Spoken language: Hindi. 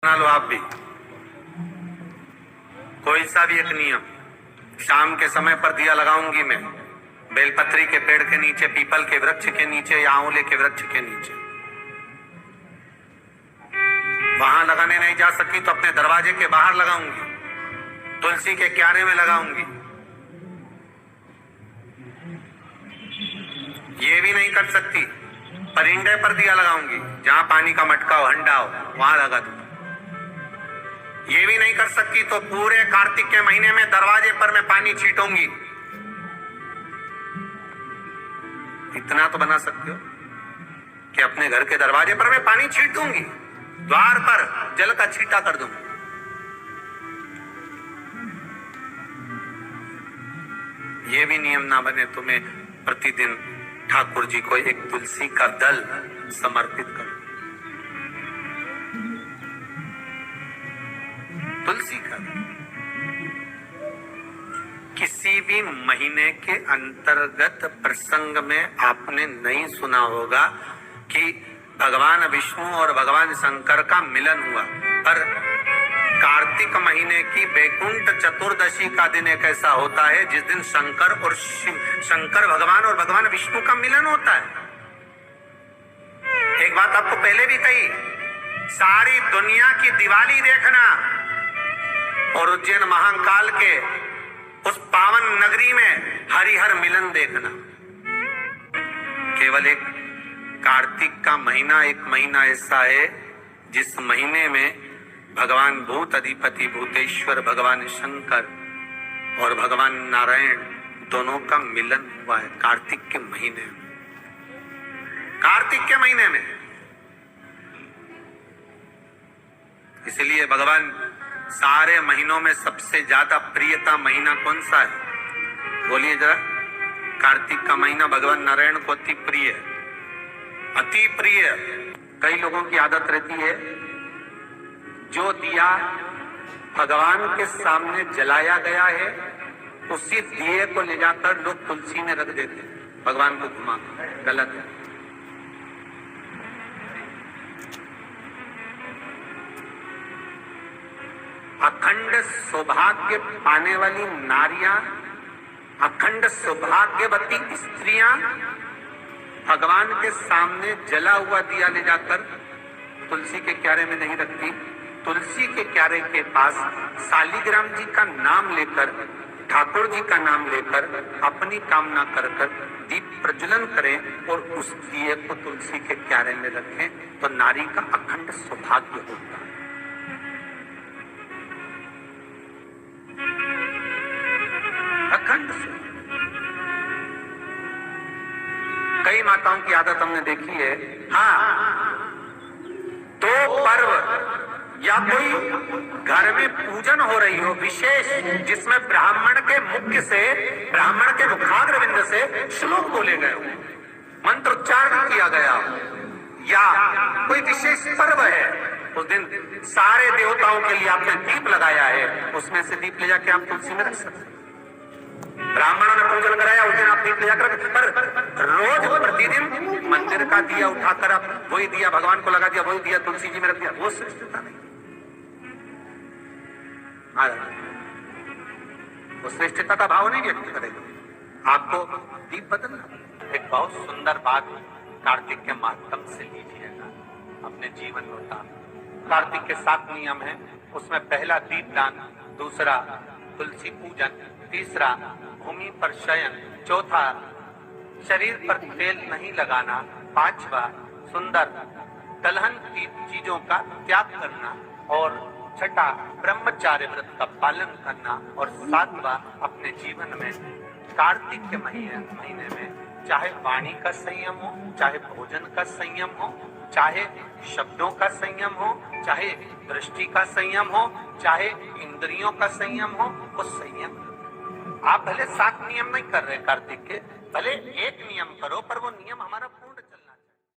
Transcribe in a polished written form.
बना लो आप भी कोई सा भी एक नियम। शाम के समय पर दिया लगाऊंगी मैं बेलपत्री के पेड़ के नीचे, पीपल के वृक्ष के नीचे या आंवले के वृक्ष के नीचे। वहां लगाने नहीं जा सकी तो अपने दरवाजे के बाहर लगाऊंगी, तुलसी के क्यारे में लगाऊंगी। ये भी नहीं कर सकती, परिंदे पर दिया लगाऊंगी, जहां पानी का मटका हो, हंडा हो, वहां लगा दूं। ये भी नहीं कर सकती तो पूरे कार्तिक के महीने में दरवाजे पर मैं पानी छीटूंगी। इतना तो बना सकते हो कि अपने घर के दरवाजे पर मैं पानी छीट दूंगी, द्वार पर जल का छींटा कर दूंगी। ये भी नियम ना बने तो मैं प्रतिदिन ठाकुर जी को एक तुलसी का दल समर्पित करूं। तुलसी का किसी भी महीने के अंतर्गत प्रसंग में आपने नहीं सुना होगा कि भगवान विष्णु और भगवान शंकर का मिलन हुआ, पर कार्तिक महीने की वैकुंठ चतुर्दशी का दिन एक ऐसा होता है जिस दिन शंकर भगवान और भगवान विष्णु का मिलन होता है। एक बात आपको पहले भी कही, सारी दुनिया की दिवाली देखना और उज्जैन महाकाल के उस पावन नगरी में हरिहर मिलन देखना। केवल एक कार्तिक का महीना, एक महीना ऐसा है जिस महीने में भगवान भूत अधिपति भूतेश्वर भगवान शंकर और भगवान नारायण दोनों का मिलन हुआ है। कार्तिक के महीने में, कार्तिक के महीने में। इसलिए भगवान सारे महीनों में सबसे ज्यादा प्रियता महीना कौन सा है? बोलिए जरा। कार्तिक का महीना भगवान नारायण को अति प्रिय है, अति प्रिय। कई लोगों की आदत रहती है, जो दिया भगवान के सामने जलाया गया है उसी दिए को ले जाकर लोग तुलसी में रख देते हैं, भगवान को घुमा। गलत है। अखंड सौभाग्य पाने वाली नारियां, अखंड सौभाग्यवती स्त्रियां भगवान के सामने जला हुआ दिया ले जाकर तुलसी के क्यारे में नहीं रखती। तुलसी के क्यारे के पास शालिग्राम जी का नाम लेकर, ठाकुर जी का नाम लेकर अपनी कामना कर कर दीप प्रज्वलन करें और उस दिए को तुलसी के क्यारे में रखें तो नारी का अखंड सौभाग्य होता है। अखंड। कई माताओं की आदत हमने देखी है, हाँ, तो पर्व या कोई घर में पूजन हो रही हो विशेष, जिसमें ब्राह्मण के मुख से, ब्राह्मण के मुखाग्रविंद से श्लोक बोले गए हो, मंत्रोच्चारण किया गया हो, या कोई विशेष पर्व है, उस दिन सारे देवताओं के लिए आपने दीप लगाया है, उसमें से दीप ले जाके आप तुलसी में रख सकते। ब्राह्मणों ने पूजन कराया, उस दिन आप दीप ले जाकर, पर रोज प्रतिदिन मंदिर का दिया उठाकर आप वही दिया भगवान को लगा दिया, वही दिया तुलसी जी में रख दिया, वो श्रेष्ठता नहीं। वो श्रेष्ठता का भाव नहीं व्यक्त करेगा। आपको दीप बदलना। एक बहुत सुंदर बात कार्तिक के माध्यम से लीजिएगा, अपने जीवन में उतार। कार्तिक के 7 नियम हैं, उसमें पहला दीपदान, दूसरा तुलसी पूजन, तीसरा भूमि पर शयन, चौथा शरीर पर तेल नहीं लगाना, पांचवा सुंदर दलहन की चीजों का त्याग करना, और छठा ब्रह्मचार्य व्रत का पालन करना, और सातवां अपने जीवन में कार्तिक के महीने में चाहे वाणी का संयम हो, चाहे भोजन का संयम हो, चाहे शब्दों का संयम हो, चाहे दृष्टि का संयम हो, चाहे इंद्रियों का संयम हो, वो संयम। आप भले 7 नियम नहीं कर रहे कार्तिक के, भले एक नियम करो, पर वो नियम हमारा पूर्ण